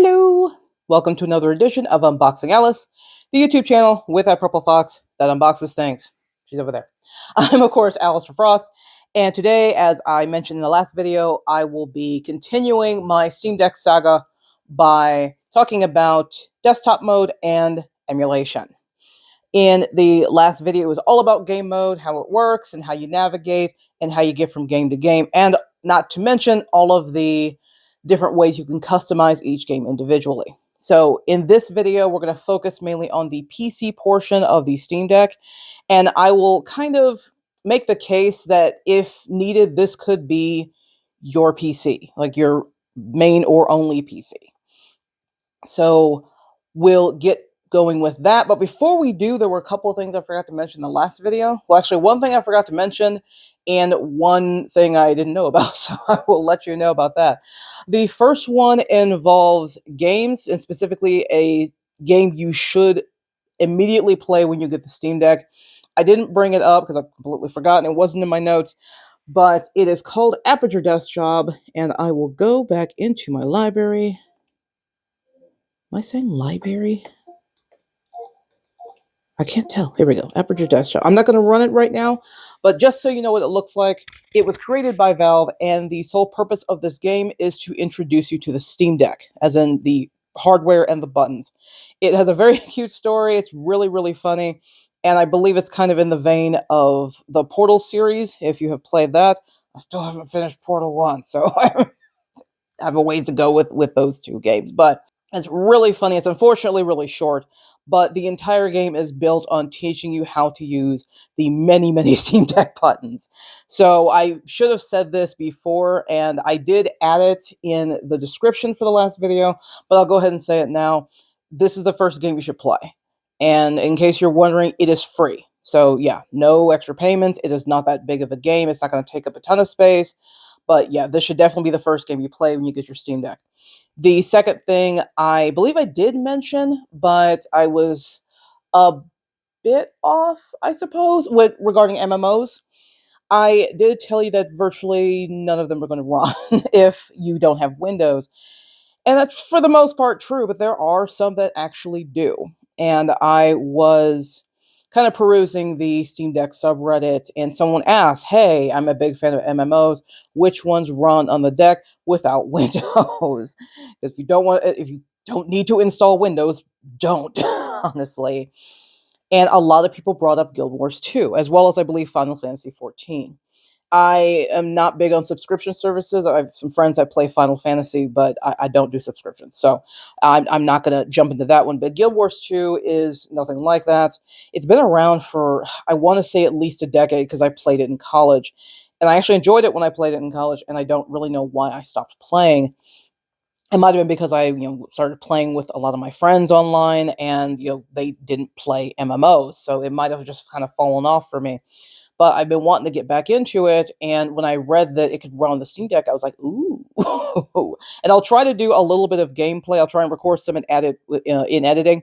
Hello! Welcome to another edition of Unboxing Alice, the YouTube channel with that purple fox that unboxes things. She's over there. I'm, of course, Alice Frost, and today, as I mentioned in the last video, I will be continuing my Steam Deck saga by talking about desktop mode and emulation. In the last video, it was all about game mode, how it works, and how you navigate, and how you get from game to game, and not to mention all of the different ways you can customize each game individually. So in this video, we're going to focus mainly on the PC portion of the Steam Deck, and I will kind of make the case that if needed, this could be your PC, like your main or only PC. So we'll get going with that. But before we do, there were a couple of things I forgot to mention in the last video. Well, actually, one thing I forgot to mention and one thing I didn't know about. So I will let you know about that. The first one involves games, and specifically a game you should immediately play when you get the Steam Deck. I didn't bring it up because I completely forgot and it wasn't in my notes. But it is called Aperture Desk Job, and I will go back into my library. Am I saying library? I can't tell. Here we go. Aperture Desktop. I'm not going to run it right now, but just so you know what it looks like, it was created by Valve, and the sole purpose of this game is to introduce you to the Steam Deck, as in the hardware and the buttons. It has a very cute story. It's really, really funny, and I believe it's kind of in the vein of the Portal series, if you have played that. I still haven't finished Portal 1, so I have a ways to go with those two games, but it's really funny. It's unfortunately really short, but the entire game is built on teaching you how to use the many, many Steam Deck buttons. So I should have said this before, and I did add it in the description for the last video, but I'll go ahead and say it now. This is the first game you should play. And in case you're wondering, it is free. So yeah, no extra payments. It is not that big of a game. It's not going to take up a ton of space. But yeah, this should definitely be the first game you play when you get your Steam Deck. The second thing I believe I did mention, but I was a bit off, I suppose, with regarding MMOs. I did tell you that virtually none of them are going to run if you don't have Windows. And that's for the most part true, but there are some that actually do. And I was kind of perusing the Steam Deck subreddit, and someone asked, hey, I'm a big fan of MMOs. Which ones run on the deck without Windows? If you don't need to install Windows, don't, honestly. And a lot of people brought up Guild Wars 2, as well as I believe Final Fantasy 14. I am not big on subscription services. I have some friends that play Final Fantasy, but I don't do subscriptions. So I'm not going to jump into that one. But Guild Wars 2 is nothing like that. It's been around for, I want to say, at least a decade because I played it in college. And I actually enjoyed it when I played it in college, and I don't really know why I stopped playing. It might have been because I, started playing with a lot of my friends online, and they didn't play MMOs, so it might have just kind of fallen off for me. But I've been wanting to get back into it, and when I read that it could run on the Steam Deck, I was like, ooh. And I'll try to do a little bit of gameplay. I'll try and record some and add it in editing.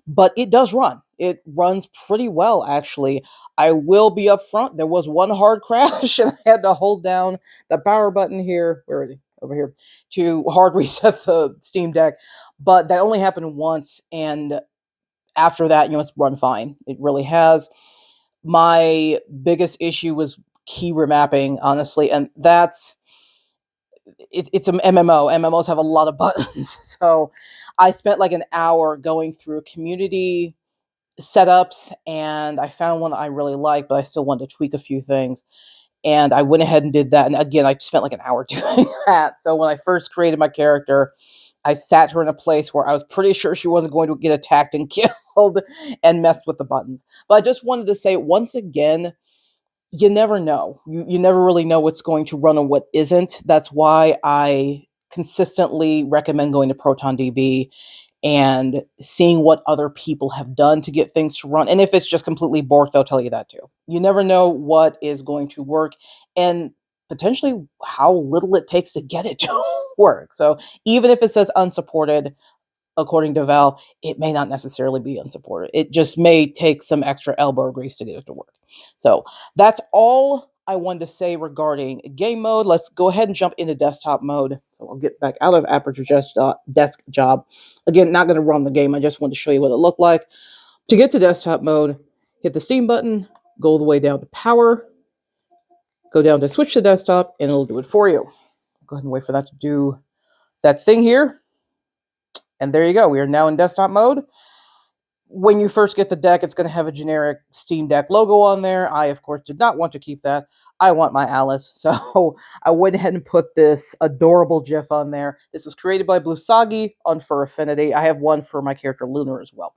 But it does run. It runs pretty well, actually. I will be upfront. There was one hard crash, and I had to hold down the power button here. Where is he? Over here. To hard reset the Steam Deck. But that only happened once, and after that, it's run fine. It really has. My biggest issue was key remapping, honestly, and it's an MMO. MMOs have a lot of buttons, so I spent like an hour going through community setups, and I found one that I really liked, but I still wanted to tweak a few things, and I went ahead and did that. And again, I spent like an hour doing that. So when I first created my character, I sat her in a place where I was pretty sure she wasn't going to get attacked and killed and messed with the buttons. But I just wanted to say, once again, you never know. You never really know what's going to run and what isn't. That's why I consistently recommend going to ProtonDB and seeing what other people have done to get things to run. And if it's just completely borked, they'll tell you that too. You never know what is going to work and potentially how little it takes to get it to work. So even if it says unsupported, according to Valve, it may not necessarily be unsupported. It just may take some extra elbow grease to get it to work. So that's all I wanted to say regarding game mode. Let's go ahead and jump into desktop mode. So I'll get back out of Aperture Desk Job. Again, not going to run the game. I just wanted to show you what it looked like. To get to desktop mode, hit the Steam button, go all the way down to power, go down to switch to desktop, and it'll do it for you. Go ahead and wait for that to do that thing here. And there you go. We are now in desktop mode. When you first get the deck, it's going to have a generic Steam Deck logo on there. I, of course, did not want to keep that. I want my Alyss. So I went ahead and put this adorable GIF on there. This is created by Bluesagi on Fur Affinity. I have one for my character Lunar as well.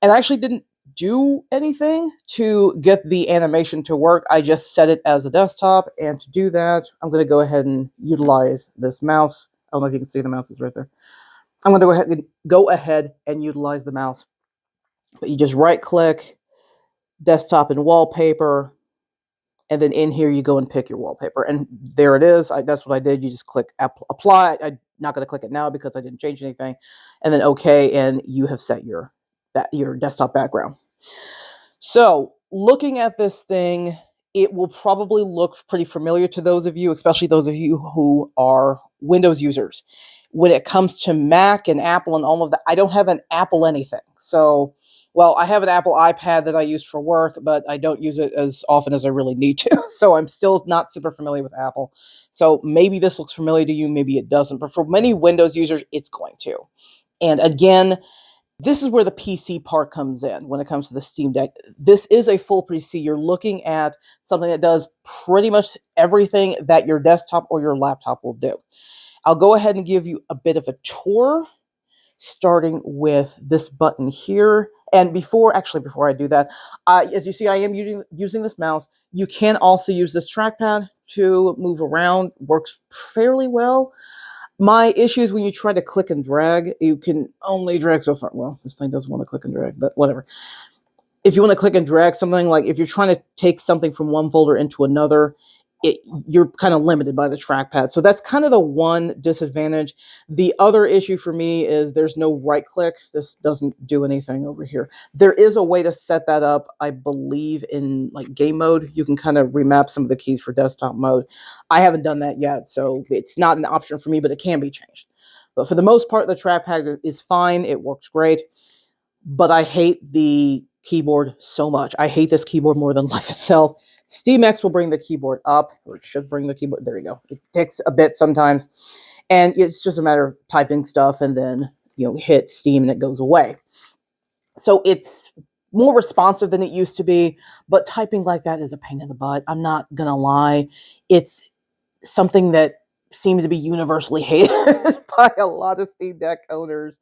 And I actually didn't do anything to get the animation to work. I just set it as a desktop. And to do that, I'm going to go ahead and utilize this mouse. I don't know if you can see the mouse is right there. I'm going to go ahead and utilize the mouse. But you just right click, desktop and wallpaper, and then in here you go and pick your wallpaper. And there it is. That's what I did. You just click apply. I'm not going to click it now because I didn't change anything. And then OK, and you have set your desktop background. So looking at this thing, it will probably look pretty familiar to those of you, especially those of you who are Windows users. When it comes to Mac and Apple and all of that, I don't have an Apple anything. So, well, I have an Apple iPad that I use for work, but I don't use it as often as I really need to. So I'm still not super familiar with Apple. So maybe this looks familiar to you, maybe it doesn't. But for many Windows users, it's going to. And again, this is where the PC part comes in when it comes to the Steam Deck. This is a full PC. You're looking at something that does pretty much everything that your desktop or your laptop will do. I'll go ahead and give you a bit of a tour, starting with this button here. And before I do that, as you see, I am using this mouse. You can also use this trackpad to move around. Works fairly well. My issue is when you try to click and drag, you can only drag so far. Well, this thing doesn't want to click and drag, but whatever. If you want to click and drag something, like if you're trying to take something from one folder into another, you're kind of limited by the trackpad. So that's kind of the one disadvantage. The other issue for me is there's no right click. This doesn't do anything over here. There is a way to set that up, I believe, in like game mode. You can kind of remap some of the keys for desktop mode. I haven't done that yet, so it's not an option for me, but it can be changed. But for the most part, the trackpad is fine. It works great. But I hate the keyboard so much. I hate this keyboard more than life itself. SteamX will bring the keyboard up, or it should bring the keyboard. There you go. It takes a bit sometimes. And it's just a matter of typing stuff and then, hit Steam and it goes away. So it's more responsive than it used to be, but typing like that is a pain in the butt. I'm not going to lie. It's something that seems to be universally hated by a lot of Steam Deck owners.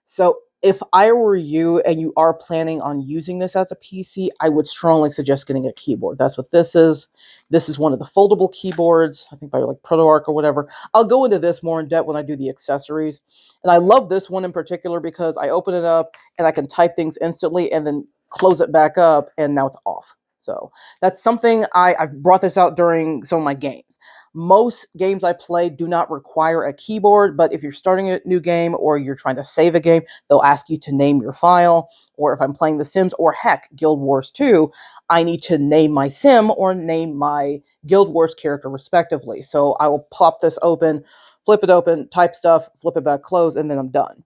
So if I were you and you are planning on using this as a PC, I would strongly suggest getting a keyboard. That's what this is. This is one of the foldable keyboards, I think by like ProtoArch or whatever. I'll go into this more in depth when I do the accessories. And I love this one in particular because I open it up and I can type things instantly and then close it back up and now it's off. So that's something I've brought this out during some of my games. Most games I play do not require a keyboard, but if you're starting a new game or you're trying to save a game, they'll ask you to name your file. Or if I'm playing The Sims or heck, Guild Wars 2, I need to name my sim or name my Guild Wars character respectively. So I will pop this open, flip it open, type stuff, flip it back, close, and then I'm done.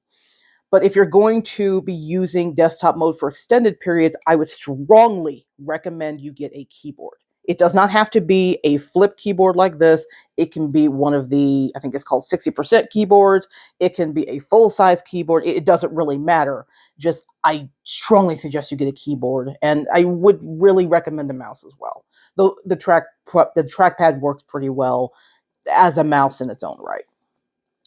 But if you're going to be using desktop mode for extended periods, I would strongly recommend you get a keyboard. It does not have to be a flip keyboard like this. It can be one of the, I think it's called 60% keyboards. It can be a full-size keyboard. It doesn't really matter. Just, I strongly suggest you get a keyboard. And I would really recommend a mouse as well. The trackpad works pretty well as a mouse in its own right.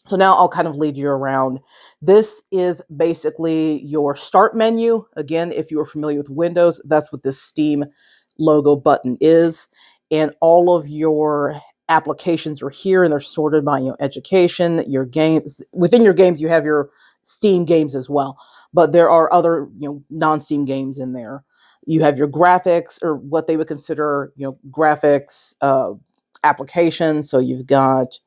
So now I'll kind of lead you around. This is basically your start menu. Again, if you are familiar with Windows, that's what this Steam logo button is. And all of your applications are here and they're sorted by education, your games. Within your games, you have your Steam games as well. But there are other non-Steam games in there. You have your graphics, or what they would consider graphics applications. So you've got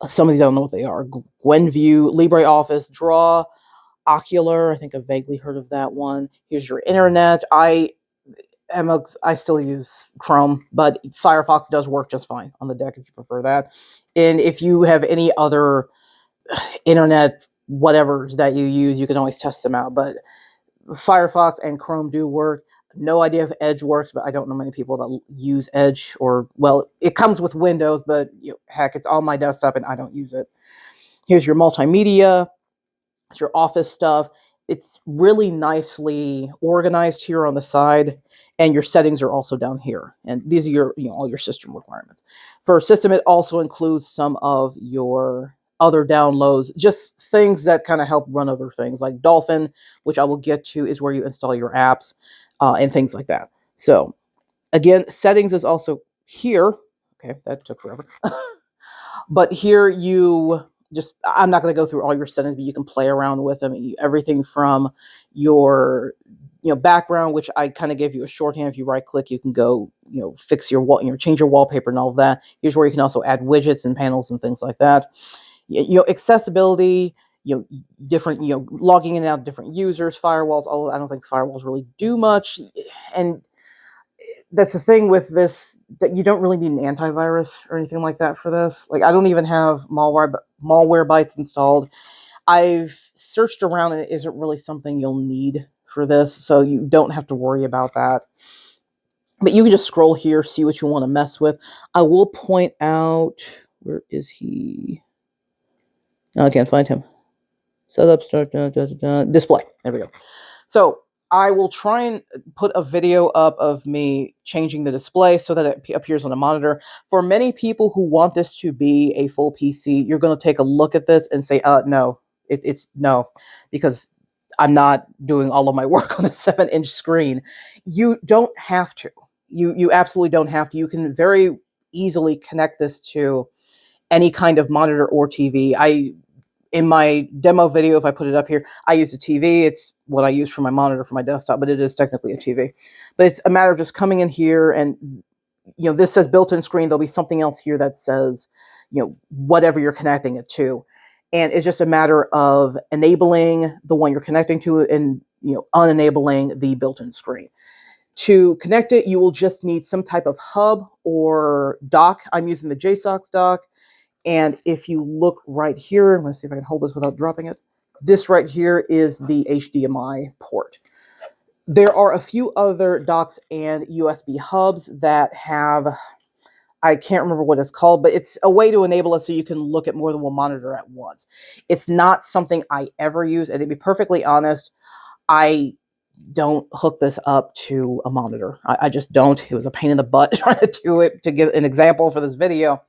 some of these, I don't know what they are. Gwenview, LibreOffice, Draw, Ocular. I think I've vaguely heard of that one. Here's your internet. I still use Chrome, but Firefox does work just fine on the deck if you prefer that. And if you have any other internet whatevers that you use, you can always test them out. But Firefox and Chrome do work. No idea if Edge works, but I don't know many people that use Edge. Or, well, it comes with Windows, but heck, it's on my desktop and I don't use it. Here's your multimedia. It's your office stuff. It's really nicely organized here on the side, and your settings are also down here. And these are your, all your system requirements. For system, it also includes some of your other downloads, just things that kind of help run other things, like Dolphin, which I will get to, is where you install your apps and things like that. So again, settings is also here. Okay, that took forever. But here you just, I'm not going to go through all your settings, but you can play around with them. Everything from your, background, which I kind of gave you a shorthand. If you right click, you can go, fix your wall, change your wallpaper and all of that. Here's where you can also add widgets and panels and things like that. Accessibility, different, logging in and out different users, firewalls. Although I don't think firewalls really do much. And that's the thing with this, that you don't really need an antivirus or anything like that for this. Like, I don't even have Malwarebytes installed. I've searched around and it isn't really something you'll need for this, so you don't have to worry about that. But you can just scroll here, see what you want to mess with. I will point out, where is he? No, I can't find him. Setup, start, display. There we go. So I will try and put a video up of me changing the display so that it appears on a monitor. For many people who want this to be a full PC, you're going to take a look at this and say, no, it's no, because I'm not doing all of my work on a 7-inch screen. You don't have to. You absolutely don't have to. You can very easily connect this to any kind of monitor or TV. In my demo video, if I put it up here, I use a TV. It's what I use for my monitor for my desktop, but it is technically a TV. But it's a matter of just coming in here and, this says built-in screen. There'll be something else here that says, whatever you're connecting it to. And it's just a matter of enabling the one you're connecting to and, unenabling the built-in screen. To connect it, you will just need some type of hub or dock. I'm using the JSOX dock. And if you look right here, I'm going to see if I can hold this without dropping it. This right here is the HDMI port. There are a few other docks and USB hubs that have, I can't remember what it's called, but it's a way to enable it so you can look at more than one monitor at once. It's not something I ever use, and to be perfectly honest, I don't hook this up to a monitor. I just don't. It was a pain in the butt trying to do it to give an example for this video,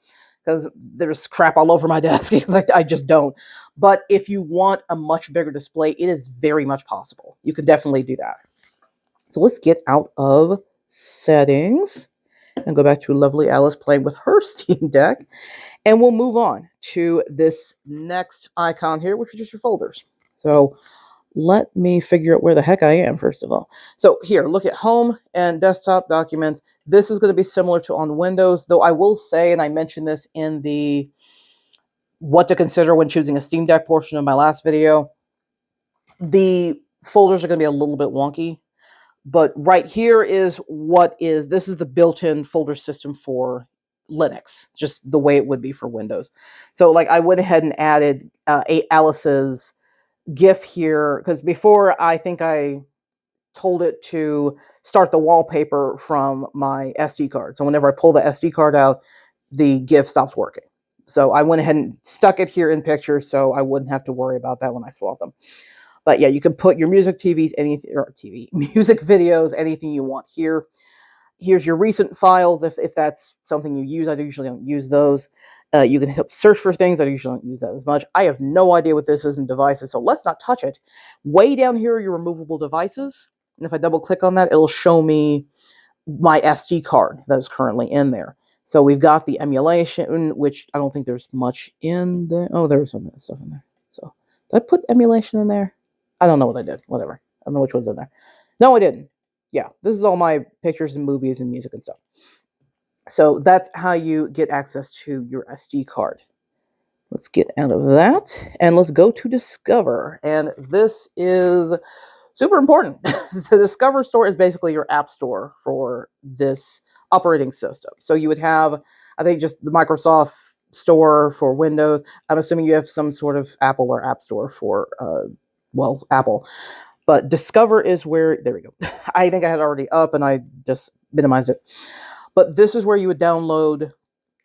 because there's crap all over my desk. I just don't. But if you want a much bigger display, it is very much possible. You can definitely do that. So let's get out of settings and go back to lovely Alyss playing with her Steam Deck. And we'll move on to this next icon here, which is just your folders. So let me figure out where the heck I am, first of all. So here, look at home and desktop documents. This is going to be similar to on Windows, though I will say, and I mentioned this in the what to consider when choosing a Steam Deck portion of my last video, the folders are going to be a little bit wonky. But right here is this is the built-in folder system for Linux, just the way it would be for Windows. So like I went ahead and added Alyss's GIF here, because before I think I told it to start the wallpaper from my SD card. So whenever I pull the SD card out, the GIF stops working. So I went ahead and stuck it here in pictures so I wouldn't have to worry about that when I swap them. But yeah, you can put your music TVs, anything, or music videos, anything you want here. Here's your recent files if that's something you use. I usually don't use those. You can help search for things. I usually don't use that as much. I have no idea what this is in devices, so let's not touch it. Way down here are your removable devices. And if I double click on that, it'll show me my SD card that is currently in there. So we've got the emulation, which I don't think there's much in there. Oh, there was some stuff in there. So did I put emulation in there? I don't know what I did. Whatever. I don't know which one's in there. No, I didn't. Yeah, this is all my pictures and movies and music and stuff. So that's how you get access to your SD card. Let's get out of that and let's go to Discover. And this is super important. The Discover Store is basically your app store for this operating system. So you would have, I think, just the Microsoft Store for Windows. I'm assuming you have some sort of Apple or App Store for, well, Apple. But Discover is where, there we go. I think I had it already up and I just minimized it. But this is where you would download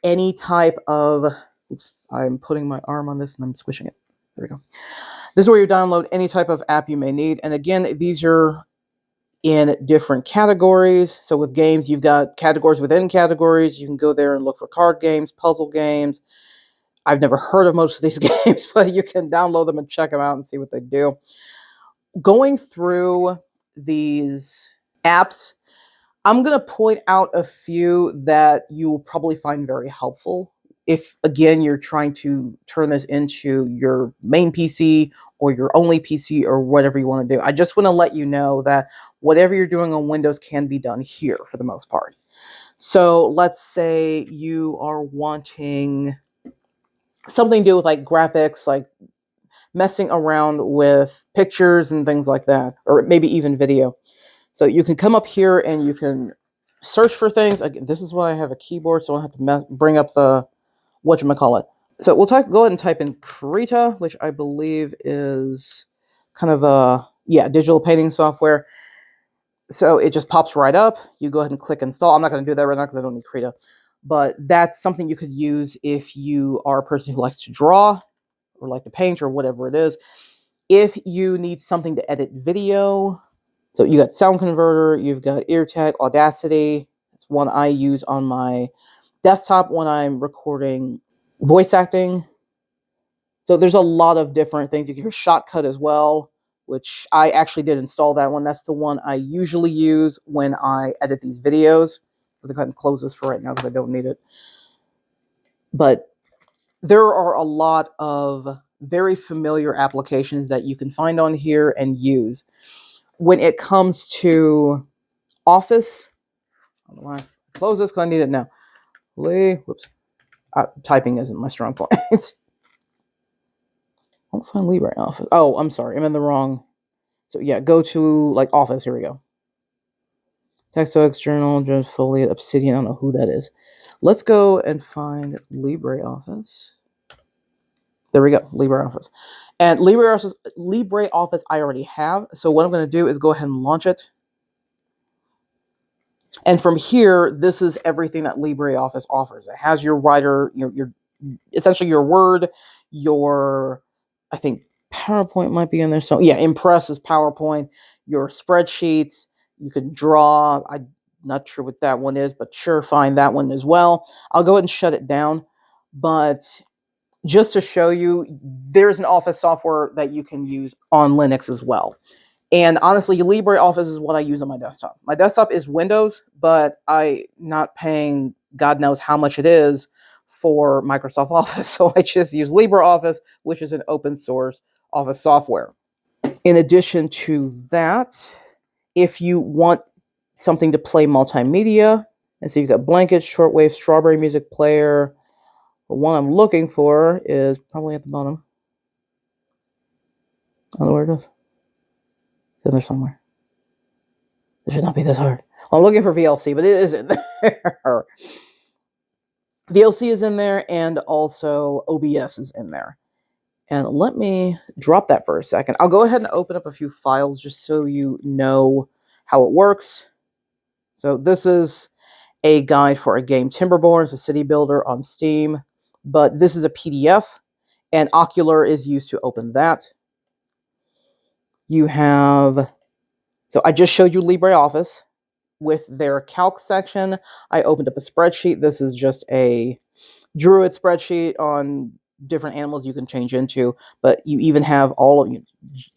any type of, oops, I'm putting my arm on this and I'm squishing it. There we go. This is where you download any type of app you may need. And again, these are in different categories. So with games, you've got categories within categories. You can go there and look for card games, puzzle games. I've never heard of most of these games, but you can download them and check them out and see what they do. Going through these apps, I'm going to point out a few that you will probably find very helpful if, again, you're trying to turn this into your main PC or your only PC or whatever you want to do. I just want to let you know that whatever you're doing on Windows can be done here for the most part. So let's say you are wanting something to do with like graphics, like messing around with pictures and things like that, or maybe even video. So you can come up here and you can search for things. Again, this is why I have a keyboard, so I don't have to bring up the whatchamacallit. So we'll go ahead and type in Krita, which I believe is kind of a, yeah, digital painting software. So it just pops right up. You go ahead and click install. I'm not going to do that right now because I don't need Krita. But that's something you could use if you are a person who likes to draw or like to paint or whatever it is. If you need something to edit video, so you got Sound Converter, you've got EarTech, Audacity. It's one I use on my desktop when I'm recording voice acting. So there's a lot of different things. You can hear Shotcut as well, which I actually did install that one. That's the one I usually use when I edit these videos. I'm going to go ahead and close this for right now because I don't need it. But there are a lot of very familiar applications that you can find on here and use. When it comes to Office, I don't know why I close this because I need it now. Whoops. Typing isn't my strong point. I won't find LibreOffice. Oh, I'm sorry. I'm in the wrong. So yeah, go to like Office. Here we go. Texto External, just Foliate, Obsidian. I don't know who that is. Let's go and find LibreOffice. There we go, LibreOffice. And LibreOffice I already have. So what I'm going to do is go ahead and launch it. And from here, this is everything that LibreOffice offers. It has your writer, your essentially your Word, your, I think PowerPoint might be in there. So yeah, Impress is PowerPoint, your spreadsheets. You can draw. I'm not sure what that one is, but sure, find that one as well. I'll go ahead and shut it down. But just to show you, there's an Office software that you can use on Linux as well. And honestly, LibreOffice is what I use on my desktop. My desktop is Windows, but I'm not paying God knows how much it is for Microsoft Office. So I just use LibreOffice, which is an open source Office software. In addition to that, if you want something to play multimedia, and so you've got Blanket, Shortwave, Strawberry Music Player. The one I'm looking for is probably at the bottom. I don't know where it is. It's in there somewhere. It should not be this hard. Well, I'm looking for VLC, but it is in there. VLC is in there, and also OBS is in there. And let me drop that for a second. I'll go ahead and open up a few files just so you know how it works. So this is a guide for a game, Timberborn. It's a city builder on Steam. But this is a PDF, and Ocular is used to open that. You have, so I just showed you LibreOffice. With their calc section, I opened up a spreadsheet. This is just a Druid spreadsheet on different animals you can change into, but you even have all of you.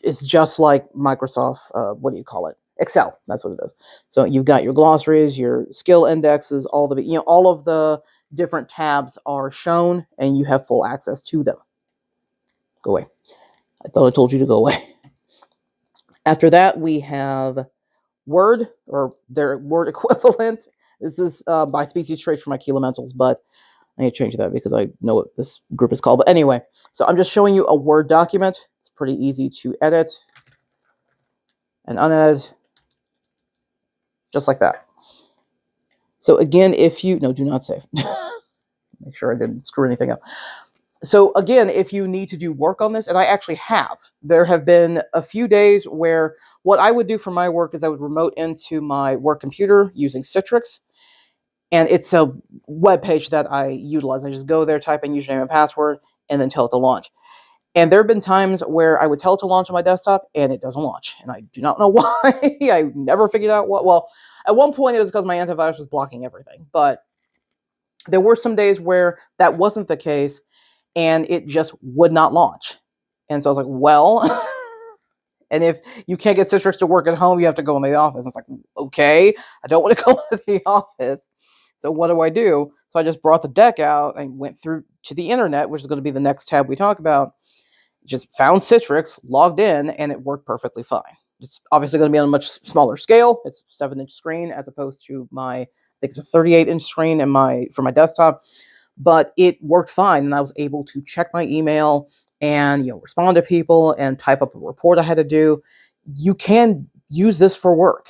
It's just like Microsoft, what do you call it? Excel, that's what it is. So you've got your glossaries, your skill indexes, all of the different tabs are shown, and you have full access to them. Go away. I thought I told you to go away. After that, we have Word, or their Word equivalent. This is by Species Traits for my key elementals, but I need to change that because I know what this group is called. But anyway, so I'm just showing you a Word document. It's pretty easy to edit. and uned, just like that. So again, if you, no, do not save. Make sure I didn't screw anything up. So again, if you need to do work on this, and I actually have, there have been a few days where what I would do for my work is I would remote into my work computer using Citrix. And it's a web page that I utilize. I just go there, type in username and password, and then tell it to launch. And there have been times where I would tell it to launch on my desktop, and it doesn't launch. And I do not know why. I never figured out what. Well, at one point it was because my antivirus was blocking everything. But there were some days where that wasn't the case, and it just would not launch. And so I was like, well, and if you can't get Citrix to work at home, you have to go in the office. It's like, okay, I don't want to go to the office. So what do? So I just brought the deck out and went through to the internet, which is going to be the next tab we talk about. Just found Citrix, logged in, and it worked perfectly fine. It's obviously going to be on a much smaller scale. It's a 7-inch screen as opposed to my, I think it's a 38-inch screen for my desktop. But it worked fine, and I was able to check my email and respond to people and type up a report I had to do. You can use this for work.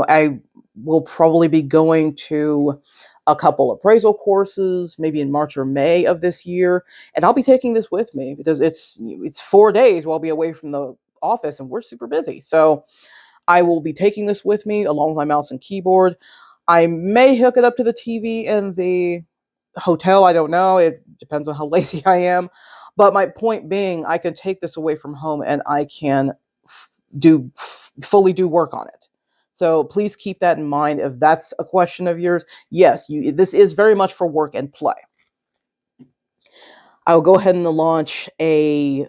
I will probably be going to a couple appraisal courses, maybe in March or May of this year, and I'll be taking this with me because it's 4 days where I'll be away from the office, and we're super busy. So I will be taking this with me along with my mouse and keyboard. I may hook it up to the TV in the hotel. I don't know. It depends on how lazy I am. But my point being, I can take this away from home and I can fully do work on it. So please keep that in mind if that's a question of yours. Yes, this is very much for work and play. I will go ahead and launch a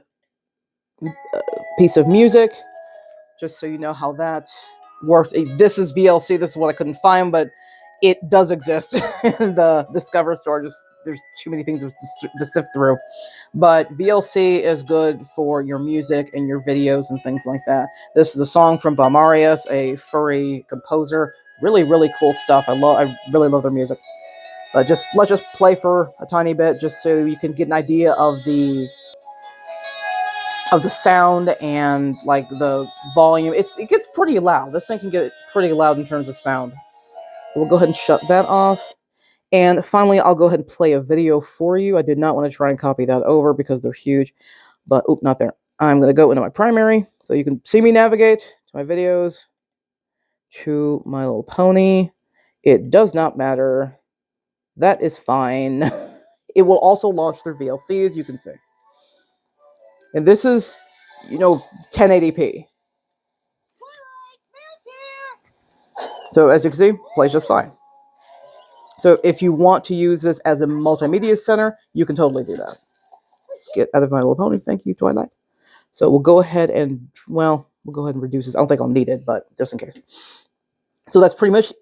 piece of music, just so you know how that works. This is VLC. This is what I couldn't find, but it does exist in the Discover store. Just there's too many things to sift through. But VLC is good for your music and your videos and things like that. This is a song from Ari-Galaxy, a furry composer. Really, really cool stuff. I really love their music. Let's just play for a tiny bit, just so you can get an idea of the sound and like the volume. It gets pretty loud. This thing can get pretty loud in terms of sound. So we'll go ahead and shut that off. And finally, I'll go ahead and play a video for you. I did not want to try and copy that over because they're huge. But, not there. I'm going to go into my primary. So you can see me navigate to my videos, to My Little Pony. It does not matter. That is fine. It will also launch through VLC, as you can see. And this is, 1080p. So as you can see, plays just fine. So if you want to use this as a multimedia center, you can totally do that. Let's get out of My Little Pony. Thank you, Twilight. So we'll go ahead and reduce this. I don't think I'll need it, but just in case. So that's pretty much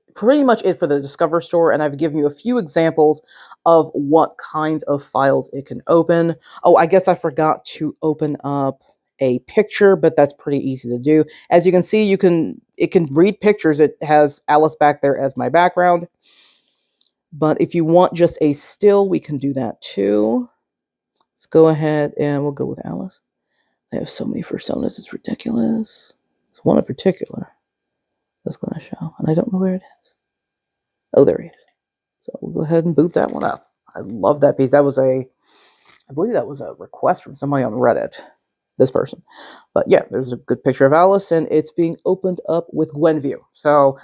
it for the Discover store, and I've given you a few examples of what kinds of files it can open. Oh, I guess I forgot to open up a picture, but that's pretty easy to do. As you can see, it can read pictures. It has Alyss back there as my background. But if you want just a still, we can do that too. Let's go ahead and we'll go with Alyss. I have so many personas, it's ridiculous. There's one in particular that's going to show, and I don't know where it is. Oh, there he is. So we'll go ahead and boot that one up. I love that piece. I believe that was a request from somebody on Reddit, this person. But yeah, there's a good picture of Alyss, and it's being opened up with Gwenview. So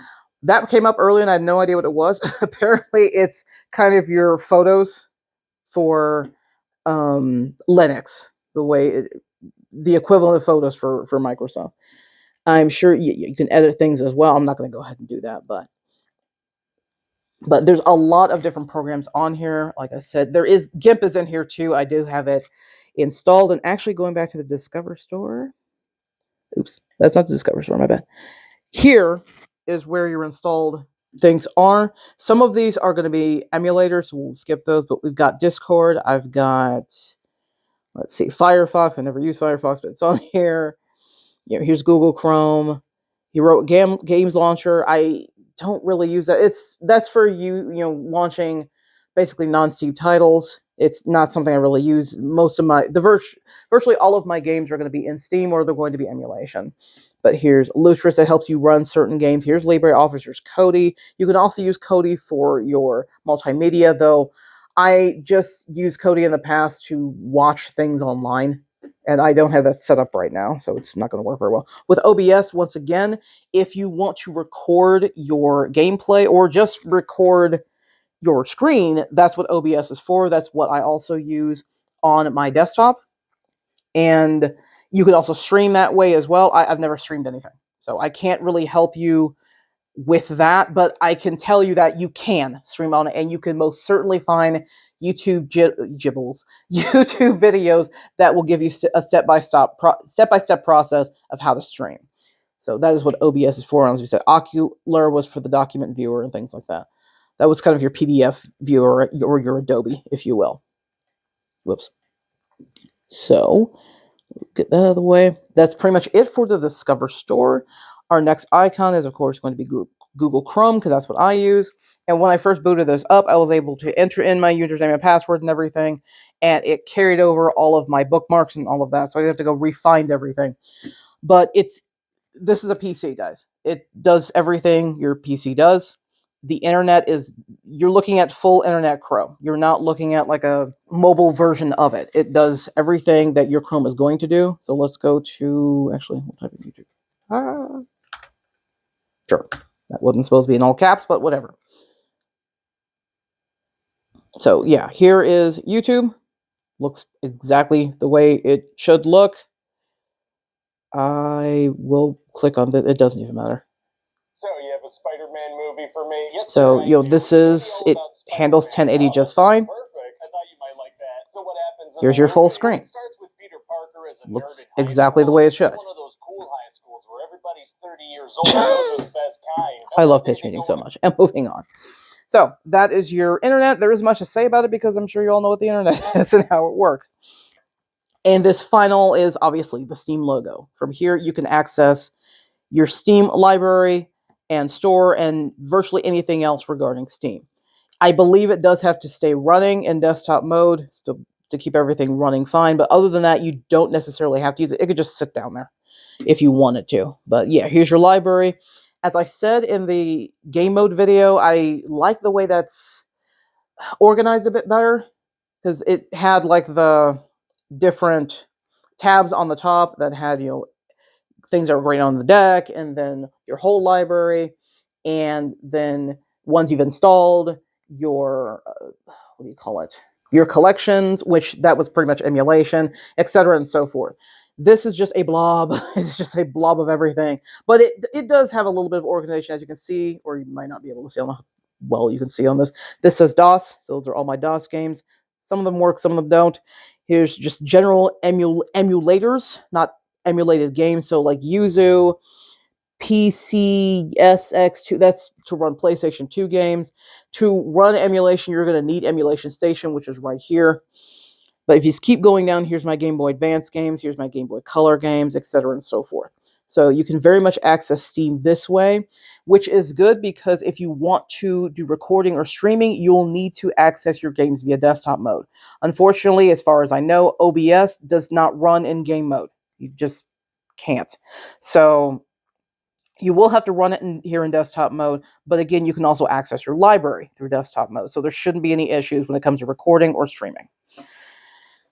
that came up earlier, and I had no idea what it was. Apparently, it's kind of your photos for Linux, the equivalent of photos for Microsoft. I'm sure you can edit things as well. I'm not going to go ahead and do that, but there's a lot of different programs on here. Like I said, GIMP is in here too. I do have it installed, and actually going back to the Discover store. Oops, that's not the Discover store, my bad. Here is where your installed things are. Some of these are going to be emulators, so we'll skip those, but we've got Discord. I've got, let's see, Firefox. I never use Firefox, but it's on here. Here's Google Chrome. He wrote Games Launcher. I don't really use that. That's for launching basically non-Steam titles. It's not something I really use. Most of virtually all of my games are going to be in Steam, or they're going to be emulation. But here's Lutris that helps you run certain games. Here's LibreOffice. Here's Kodi. You can also use Kodi for your multimedia, though I just used Kodi in the past to watch things online, and I don't have that set up right now, so it's not going to work very well. With OBS, once again, if you want to record your gameplay or just record your screen, that's what OBS is for. That's what I also use on my desktop. And you could also stream that way as well. I've never streamed anything, so I can't really help you with that, but I can tell you that you can stream on it, and you can most certainly find YouTube gibbles, YouTube videos that will give you a step-by-step process of how to stream. So that is what OBS is for. As we said, Ocular was for the document viewer and things like that. That was kind of your PDF viewer or your Adobe, if you will. Whoops. So get that out of the way. That's pretty much it for the Discover Store. Our next icon is, of course, going to be Google Chrome, because that's what I use. And when I first booted this up, I was able to enter in my username and password and everything, and it carried over all of my bookmarks and all of that, so I have to go re-find everything. But this is a PC, guys. It does everything your PC does. The internet you're looking at full internet Chrome. You're not looking at like a mobile version of it. It does everything that your Chrome is going to do. So let's go to, actually, what type of YouTube? Sure. That wasn't supposed to be in all caps, but whatever. So yeah, here is YouTube. Looks exactly the way it should look. I will click on this. It doesn't even matter. So you have a Spider-Man movie for me? Yes, so, sir, it handles 1080 just fine. Perfect. I thought you might like that. So what happens? Here's your full screen. It starts with Peter Parker as a Looks nerd in high exactly school. the way it should. It's one of those cool high schools where everybody's 30 years old. Those are the best kind. I love pitch meetings so much. And moving on. So that is your internet. There isn't much to say about it because I'm sure you all know what the internet is and how it works. And this final is obviously the Steam logo. From here, you can access your Steam library and store and virtually anything else regarding Steam. I believe it does have to stay running in desktop mode to keep everything running fine. But other than that, you don't necessarily have to use it. It could just sit down there if you wanted to. But yeah, here's your library. As I said in the game mode video, I like the way that's organized a bit better, because it had like the different tabs on the top that had, things that were going on in the deck, and then your whole library, and then ones you've installed, your what do you call it? Your collections, which that was pretty much emulation, etc., and so forth. This is just a blob. It's just a blob of everything, but it does have a little bit of organization, as you can see, or you might not be able to see on the well. You can see on this. This says DOS, so those are all my DOS games. Some of them work, some of them don't. Here's just general emulators, not emulated games. So like Yuzu, PCSX2, that's to run PlayStation 2 games. To run emulation, you're going to need Emulation Station, which is right here. But if you keep going down, here's my Game Boy Advance games, here's my Game Boy Color games, etc., and so forth. So you can very much access Steam this way, which is good because if you want to do recording or streaming, you'll need to access your games via desktop mode. Unfortunately, as far as I know, OBS does not run in game mode. You just can't. So you will have to run it here in desktop mode, but again, you can also access your library through desktop mode. So there shouldn't be any issues when it comes to recording or streaming.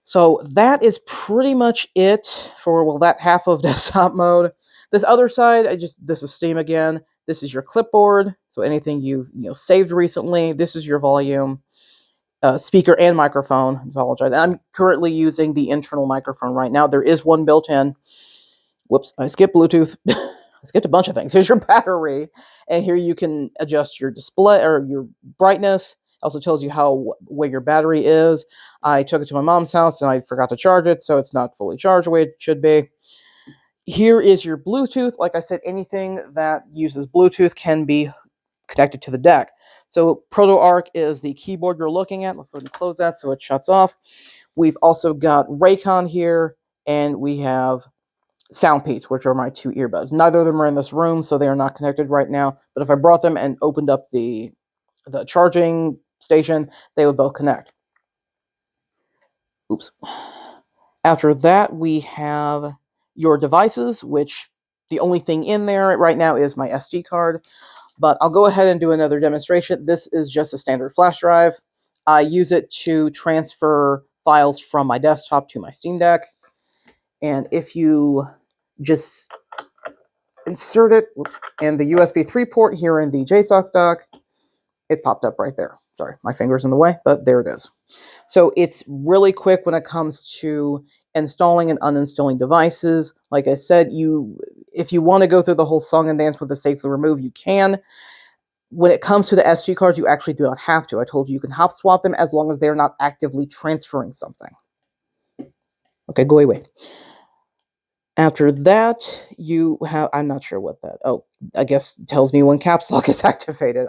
So that is pretty much it for, well, that half of desktop mode. This other side, this is Steam again. This is your clipboard. So anything you've saved recently. This is your volume, speaker and microphone. I apologize. I'm currently using the internal microphone right now. There is one built in. Whoops, I skipped Bluetooth. I skipped a bunch of things. Here's your battery, and here you can adjust your display or your brightness. Also tells you where your battery is. I took it to my mom's house and I forgot to charge it, so it's not fully charged the way it should be. Here is your Bluetooth. Like I said, anything that uses Bluetooth can be connected to the deck. So ProtoArch is the keyboard you're looking at. Let's go ahead and close that so it shuts off. We've also got Raycon here, and we have Soundpiece, which are my two earbuds. Neither of them are in this room, so they are not connected right now. But if I brought them and opened up the charging station, they would both connect. Oops. After that, we have your devices, which The only thing in there right now is my SD card, but I'll go ahead and do another demonstration. This is just a standard flash drive. I use it to transfer files from my desktop to my Steam Deck. And if you just insert it in the USB 3 port here in the JSOX dock, it popped up right there. Sorry, my finger's in the way, but there it is. So it's really quick when it comes to installing and uninstalling devices. Like I said, if you want to go through the whole song and dance with the safely remove, you can. When it comes to the SD cards, you actually do not have to. I told you can hop swap them as long as they're not actively transferring something. Okay, go away. After that, you have, I'm not sure what that, oh, I guess tells me when caps lock is activated.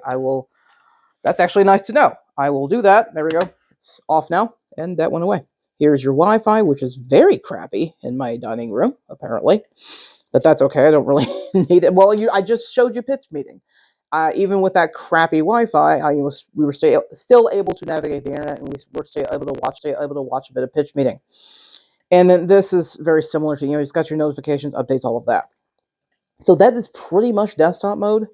That's actually nice to know. I will do that. There we go. It's off now, and that went away. Here's your Wi-Fi, which is very crappy in my dining room, apparently. But that's okay. I don't really need it. Well, I just showed you pitch meeting. Even with that crappy Wi-Fi, we were still able to navigate the internet, and we were still able to watch a bit of pitch meeting. And then this is very similar to, it's got your notifications, updates, all of that. So that is pretty much desktop mode.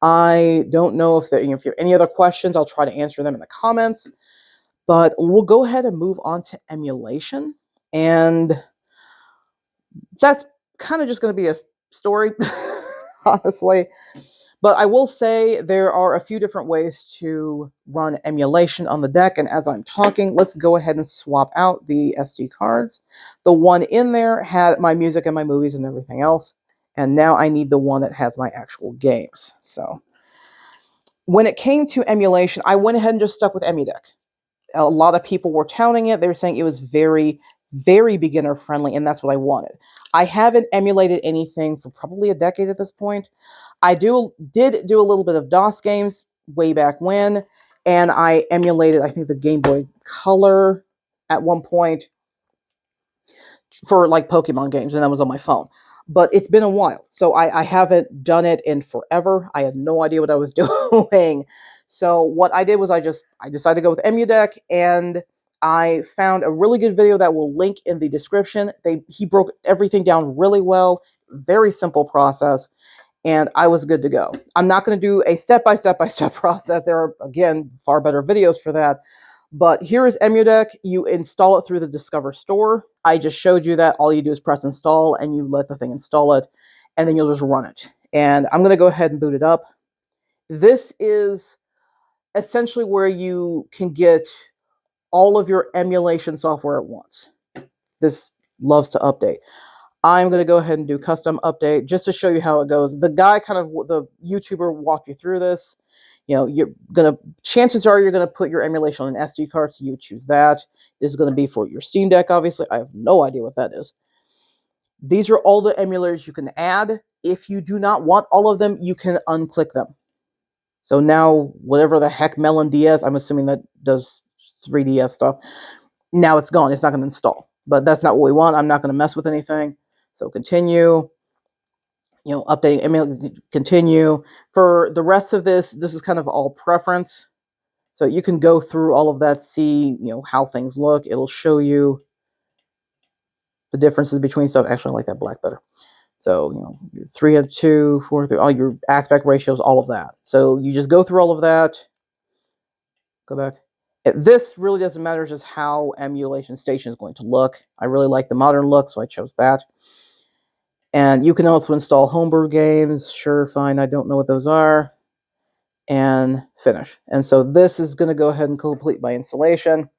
I don't know if you have any other questions. I'll try to answer them in the comments. But we'll go ahead and move on to emulation. And that's kind of just going to be a story, honestly. But I will say there are a few different ways to run emulation on the deck. And as I'm talking, let's go ahead and swap out the SD cards. The one in there had my music and my movies and everything else. And now I need the one that has my actual games. So when it came to emulation, I went ahead and just stuck with Emudeck. A lot of people were touting it. They were saying it was very, very beginner friendly, and that's what I wanted. I haven't emulated anything for probably a decade at this point. I did do a little bit of DOS games way back when, and I emulated, I think, the Game Boy Color at one point for like Pokemon games, and that was on my phone. But it's been a while, so I haven't done it in forever. I had no idea what I was doing. So what I did was I decided to go with Emudeck, and I found a really good video that will link in the description. He broke everything down really well, very simple process, and I was good to go. I'm not going to do a step-by-step process. There are, again, far better videos for that. But here is Emudeck. You install it through the Discover store. I just showed you that. All you do is press install, and you let the thing install it, and then you'll just run it. And I'm going to go ahead and boot it up. This is essentially where you can get all of your emulation software at once. This loves to update. I'm going to go ahead and do custom update just to show you how it goes. The YouTuber walked you through this. Chances are you're going to put your emulation on an SD card, so you would choose that. This is going to be for your Steam Deck, obviously. I have no idea what that is. These are all the emulators you can add. If you do not want all of them, you can unclick them. So now, whatever the heck Melon DS, I'm assuming that does 3DS stuff, now it's gone. It's not going to install. But that's not what we want. I'm not going to mess with anything. So continue. Updating, email, continue. For the rest of this is kind of all preference. So you can go through all of that, see, how things look. It'll show you the differences between stuff. Actually, I like that black better. So, your 3:2, 4:3, all your aspect ratios, all of that. So you just go through all of that. Go back. This really doesn't matter, just how Emulation Station is going to look. I really like the modern look, so I chose that. And you can also install homebrew games. Sure, fine, I don't know what those are. And finish. And so this is going to go ahead and complete my installation.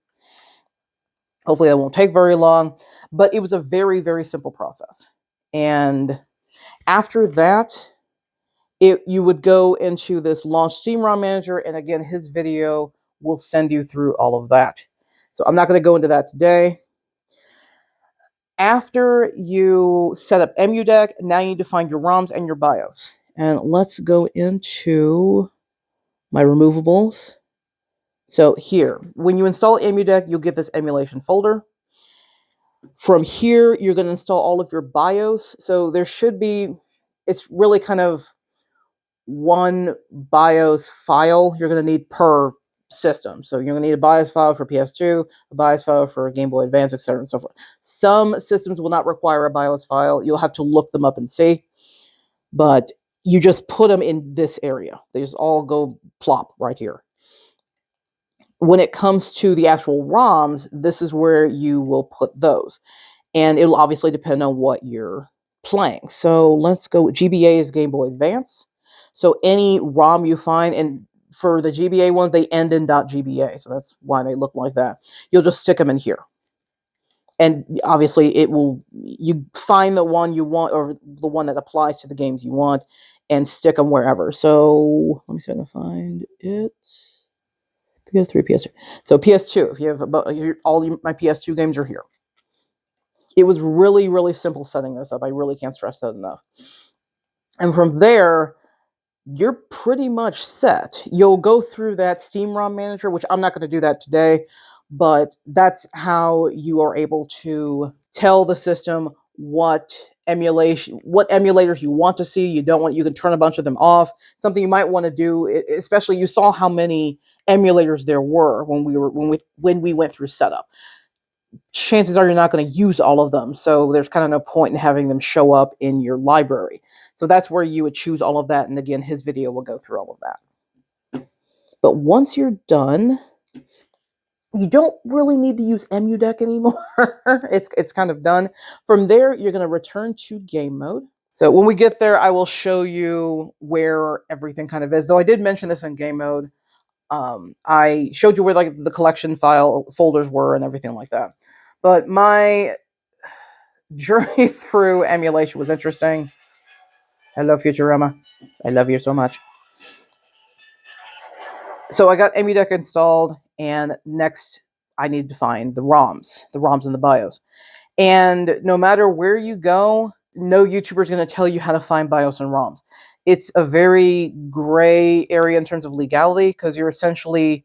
Hopefully that won't take very long. But it was a very, very simple process. And after that, you would go into this Launch Steam ROM Manager. And again, his video will send you through all of that. So I'm not going to go into that today. After you set up Emudeck, now you need to find your ROMs and your BIOS. And let's go into my removables. So here, when you install Emudeck, you'll get this emulation folder. From here, you're going to install all of your BIOS. So there should be, it's really kind of one BIOS file you're going to need per system. So you're going to need a BIOS file for PS2, a BIOS file for Game Boy Advance, etc. and so forth. Some systems will not require a BIOS file. You'll have to look them up and see. but you just put them in this area. They just all go plop right here. When it comes to the actual ROMs, this is where you will put those. And it'll obviously depend on what you're playing. So let's go. GBA is Game Boy Advance. So any ROM you find, and for the GBA ones, they end in .gba, so that's why they look like that. You'll just stick them in here. And obviously it will, you find the one you want, or the one that applies to the games you want, and stick them wherever. So let me see if I can find it. PS3, PS2. So PS2, if you have my PS2 games are here. It was really, really simple setting this up. I really can't stress that enough. And from there, you're pretty much set. You'll go through that Steam ROM manager, which I'm not going to do that today, but that's how you are able to tell the system what emulators you want to see. You don't want, you can turn a bunch of them off. Something you might want to do, especially you saw how many emulators there were when we went through setup. Chances are you're not going to use all of them, so there's kind of no point in having them show up in your library. So that's where you would choose all of that, and again, his video will go through all of that. But once you're done, you don't really need to use Emudeck anymore. It's kind of done. From there, you're going to return to game mode. So when we get there, I will show you where everything kind of is. Though I did mention this in game mode. I showed you where like the collection file folders were and everything like that. But my journey through emulation was interesting. Hello, Futurama. I love you so much. So I got Emudeck installed, and next I need to find the ROMs in the BIOS. And no matter where you go, no YouTuber is going to tell you how to find BIOS and ROMs. It's a very gray area in terms of legality, because you're essentially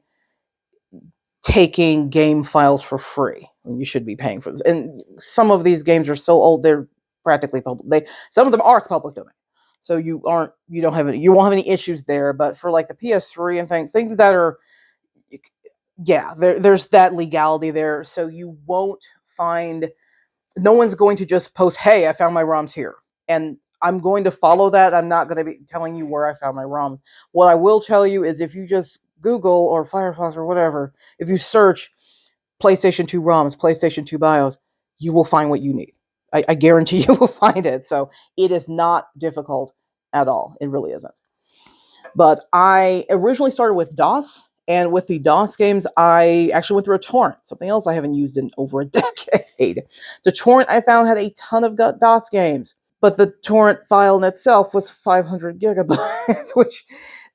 taking game files for free when you should be paying for this. And some of these games are so old they're practically public. Some of them are public domain, so you won't have any issues there. But for like the PS3 and things that are, yeah, there's that legality there, so you won't find. No one's going to just post, "Hey, I found my ROMs here," and I'm going to follow that. I'm not going to be telling you where I found my ROMs. What I will tell you is if you just Google or Firefox or whatever, if you search PlayStation 2 ROMs, PlayStation 2 BIOS, you will find what you need. I guarantee you will find it. So it is not difficult at all. It really isn't. But I originally started with DOS, and with the DOS games, I actually went through a torrent, something else I haven't used in over a decade. The torrent I found had a ton of DOS games, but the torrent file in itself was 500 gigabytes, which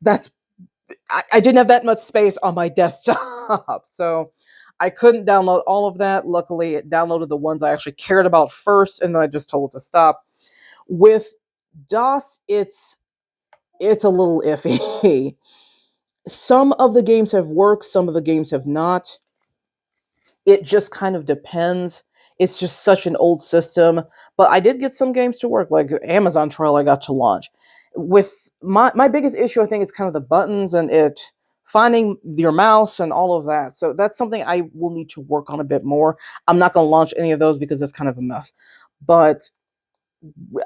I didn't have that much space on my desktop. So I couldn't download all of that. Luckily, it downloaded the ones I actually cared about first, and then I just told it to stop. With DOS, it's a little iffy. Some of the games have worked, some of the games have not. It just kind of depends. It's just such an old system. But I did get some games to work, like Amazon Trial I got to launch. With my biggest issue, I think, is kind of the buttons and it finding your mouse and all of that. So that's something I will need to work on a bit more. I'm not going to launch any of those because it's kind of a mess. But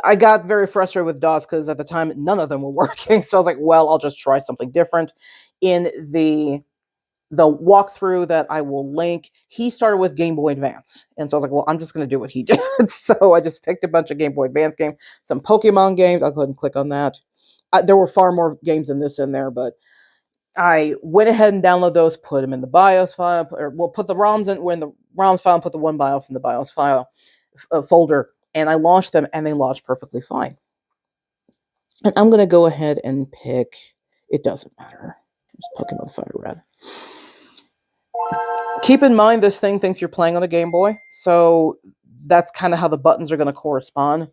I got very frustrated with DOS because at the time none of them were working. So I was like, well, I'll just try something different. In the walkthrough that I will link, he started with Game Boy Advance. And so I was like, well, I'm just going to do what he did. So I just picked a bunch of Game Boy Advance games, some Pokemon games. I'll go ahead and click on that. There were far more games than this in there, but I went ahead and downloaded those, put them in the BIOS file, or we'll put the ROMs in the ROMs file and put the one BIOS in the BIOS file folder. And I launched them, and they launched perfectly fine. And I'm going to go ahead and pick, it doesn't matter. It's Pokemon Fire Red. Keep in mind, this thing thinks you're playing on a Game Boy, so that's kind of how the buttons are going to correspond.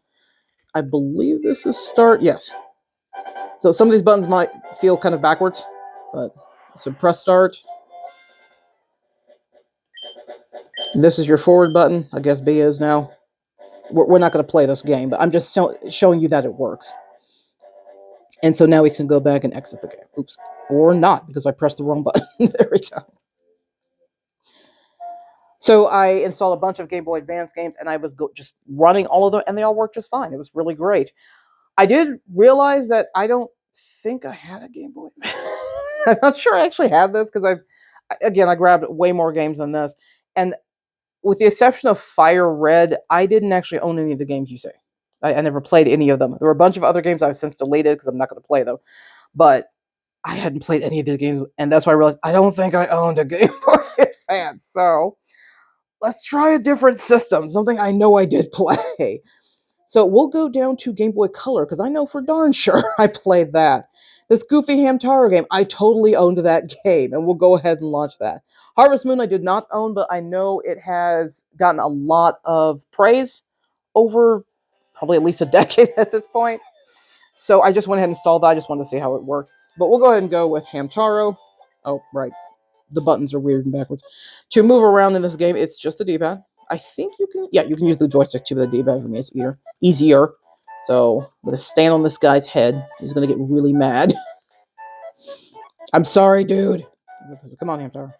I believe this is start. Yes. So some of these buttons might feel kind of backwards, but so press start. This is your forward button. I guess B is now. We're not going to play this game, but I'm just showing you that it works. And so now we can go back and exit the game. Oops. Or not, because I pressed the wrong button. There we go. So I installed a bunch of Game Boy Advance games, and I was just running all of them, and they all worked just fine. It was really great. I did realize that I don't think I had a Game Boy. I'm not sure I actually have this because I grabbed way more games than this. And with the exception of Fire Red, I didn't actually own any of the games you say. I never played any of them. There were a bunch of other games I've since deleted because I'm not going to play them. But I hadn't played any of these games, and that's why I realized I don't think I owned a Game Boy Advance. So let's try a different system, something I know I did play. So we'll go down to Game Boy Color because I know for darn sure I played that. This Goofy Hamtaro game, I totally owned that game, and we'll go ahead and launch that. Harvest Moon, I did not own, but I know it has gotten a lot of praise over probably at least a decade at this point. So I just went ahead and installed that. I just wanted to see how it worked. But we'll go ahead and go with Hamtaro. Oh, right. The buttons are weird and backwards. To move around in this game, it's just the D-pad. I think you can, yeah, you can use the joystick too, but the D-pad for me is easier. So I'm gonna stand on this guy's head. He's gonna get really mad. I'm sorry, dude. Come on, Hamtaro.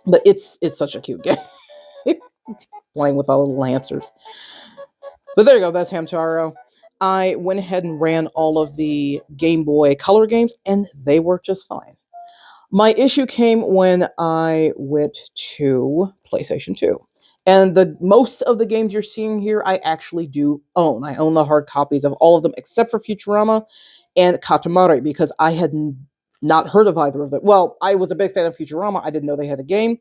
But it's such a cute game. Playing with all the little hamsters. But there you go, that's Hamtaro. I went ahead and ran all of the Game Boy Color games, and they worked just fine. My issue came when I went to PlayStation 2. And the most of the games you're seeing here, I actually do own. I own the hard copies of all of them except for Futurama and Katamari because I had not heard of either of them. Well, I was a big fan of Futurama. I didn't know they had a game.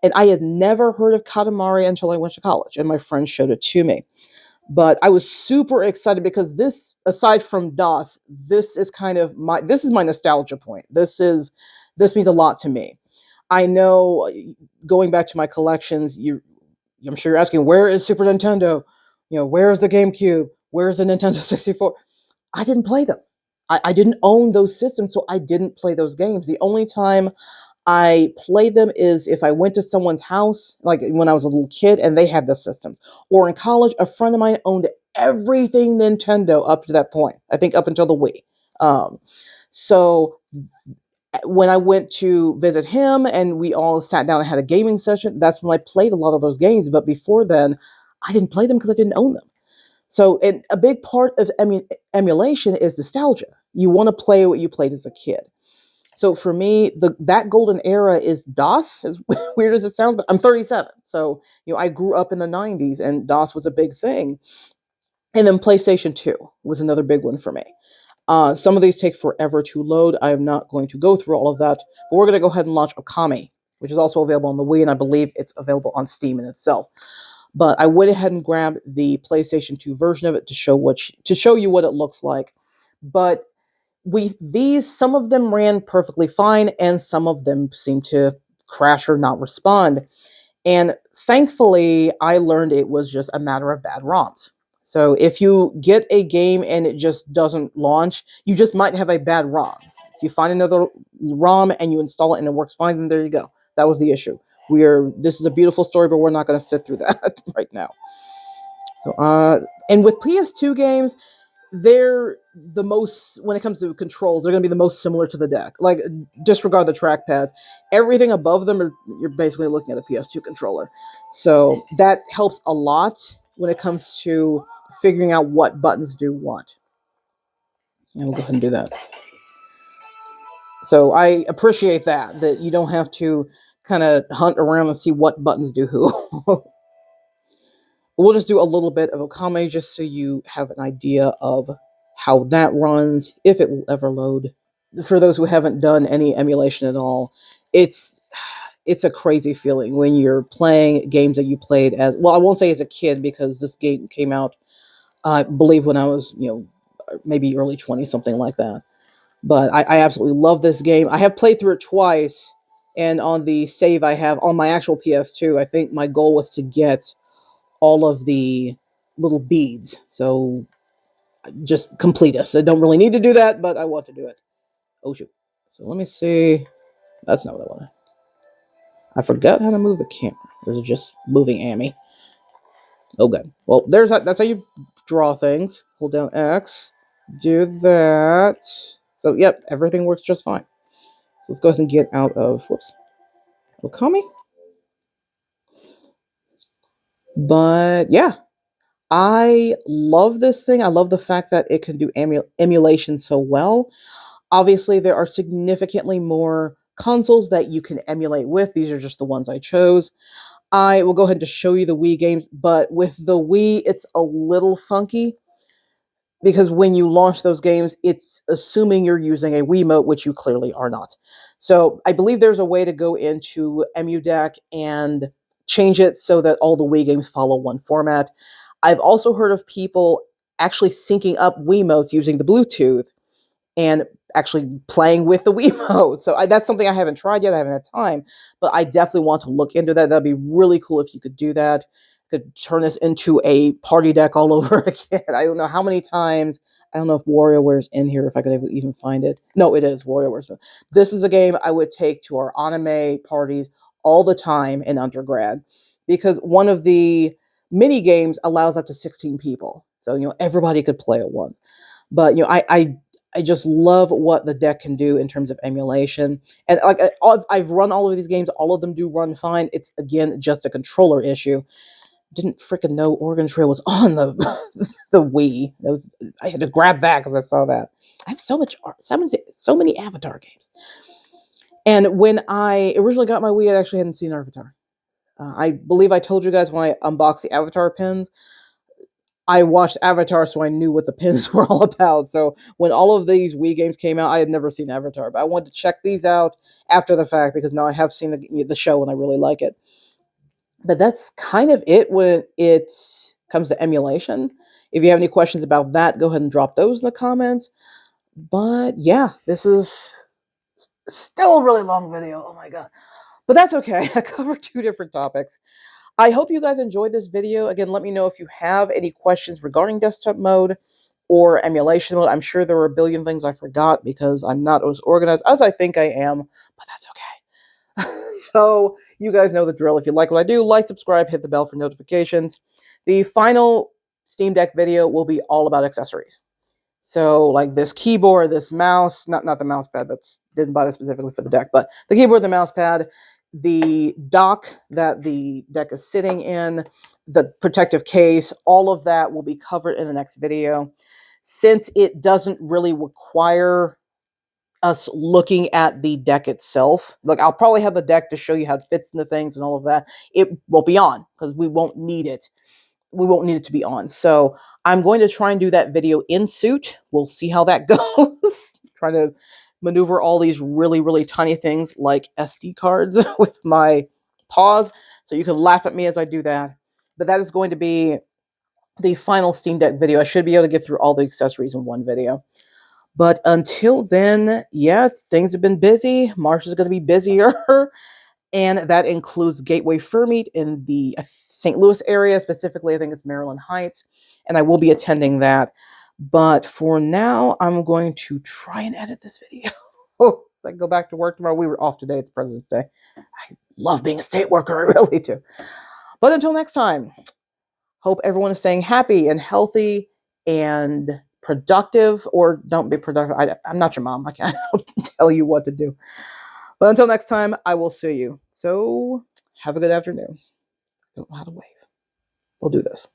And I had never heard of Katamari until I went to college, and my friend showed it to me. But I was super excited because this, aside from DOS, this is my nostalgia point. This means a lot to me. I know, going back to my collections, I'm sure you're asking, where is Super Nintendo? Where is the GameCube? Where is the Nintendo 64? I didn't play them. I didn't own those systems, so I didn't play those games. The only time I played them is if I went to someone's house, like when I was a little kid and they had the systems. Or in college, a friend of mine owned everything Nintendo up to that point. I think up until the Wii. So when I went to visit him and we all sat down and had a gaming session, that's when I played a lot of those games. But before then, I didn't play them because I didn't own them. So a big part of emulation is nostalgia. You want to play what you played as a kid. So for me, that golden era is DOS, as weird as it sounds, but I'm 37. So, I grew up in the 90s and DOS was a big thing. And then PlayStation 2 was another big one for me. Some of these take forever to load. I am not going to go through all of that, but we're going to go ahead and launch Okami, which is also available on the Wii, and I believe it's available on Steam in itself. But I went ahead and grabbed the PlayStation 2 version of it to show you what it looks like. But some of them ran perfectly fine, and some of them seemed to crash or not respond. And thankfully, I learned it was just a matter of bad ROMs. So if you get a game and it just doesn't launch, you just might have a bad ROM. If you find another ROM and you install it and it works fine, then there you go. That was the issue. This is a beautiful story, but we're not going to sit through that right now. So, and with PS2 games, they're the most, when it comes to controls, they're going to be the most similar to the deck. Like, disregard the trackpad. Everything above them, you're basically looking at a PS2 controller. So that helps a lot when it comes to figuring out what buttons do what. And we'll go ahead and do that. So I appreciate that you don't have to kind of hunt around and see what buttons do who. We'll just do a little bit of Okami just so you have an idea of how that runs, if it will ever load. For those who haven't done any emulation at all, it's a crazy feeling when you're playing games that you played as, well, I won't say as a kid because this game came out, I believe, when I was, maybe early 20s, something like that. But I absolutely love this game. I have played through it twice, and on the save I have on my actual PS2, I think my goal was to get all of the little beads. So just complete us. I don't really need to do that, but I want to do it. Oh shoot. So let me see. That's not what I wanted. I forgot how to move the camera. Or is it just moving Amy? Oh good. Well, that's how you draw things. Hold down X. Do that. So yep, everything works just fine. So let's go ahead and get out of Okami. But yeah, I love this thing. I love the fact that it can do emulation so well. Obviously, there are significantly more consoles that you can emulate with. These are just the ones I chose. I will go ahead and just show you the Wii games, but with the Wii, it's a little funky because when you launch those games, it's assuming you're using a Wiimote, which you clearly are not. So I believe there's a way to go into Emudeck and change it so that all the Wii games follow one format. I've also heard of people actually syncing up Wiimotes using the Bluetooth and actually playing with the Wiimote. So that's something I haven't tried yet. I haven't had time, but I definitely want to look into that. That'd be really cool if you could do that. Could turn this into a party deck all over again. I don't know how many times. I don't know if WarioWare's in here, if I could even find it. No, it is WarioWare's. This is a game I would take to our anime parties all the time in undergrad because one of the mini games allows up to 16 people. So, everybody could play at once. But, I just love what the deck can do in terms of emulation. And like I've run all of these games, all of them do run fine. It's again just a controller issue. Didn't freaking know Oregon Trail was on the the Wii. I had to grab that because I saw that. I have so many Avatar games. And when I originally got my Wii, I actually hadn't seen Avatar. I believe I told you guys when I unboxed the Avatar pins, I watched Avatar, so I knew what the pins were all about. So when all of these Wii games came out, I had never seen Avatar, but I wanted to check these out after the fact because now I have seen the show and I really like it. But that's kind of it when it comes to emulation. If you have any questions about that, go ahead and drop those in the comments. But yeah, this is still a really long video. Oh my god. But that's okay. I covered two different topics. I hope you guys enjoyed this video. Again, let me know if you have any questions regarding desktop mode or emulation mode. I'm sure there were a billion things I forgot because I'm not as organized as I think I am, but that's okay. So you guys know the drill. If you like what I do, like, subscribe, hit the bell for notifications. The final Steam Deck video will be all about accessories. So like this keyboard, this mouse, not the mouse pad, that's didn't buy that specifically for the deck, but the keyboard, the mouse pad, the dock that the deck is sitting in, the protective case, all of that will be covered in the next video. Since it doesn't really require us looking at the deck itself, like I'll probably have the deck to show you how it fits into things and all of that. It won't be on because we won't need it to be on. So I'm going to try and do that video in suit. We'll see how that goes. Try to maneuver all these really, really tiny things like SD cards with my paws. So you can laugh at me as I do that. But that is going to be the final Steam Deck video. I should be able to get through all the accessories in one video. But until then, yeah, things have been busy. March is going to be busier. And that includes Gateway Fur Meet in the St. Louis area, specifically, I think it's Maryland Heights, and I will be attending that. But for now, I'm going to try and edit this video. I go back to work tomorrow. We were off today. It's President's Day. I love being a state worker. I really do. But until next time, hope everyone is staying happy and healthy and productive, or don't be productive. I'm not your mom. I can't tell you what to do. But until next time, I will see you. So have a good afternoon. I don't know how to wave. We'll do this.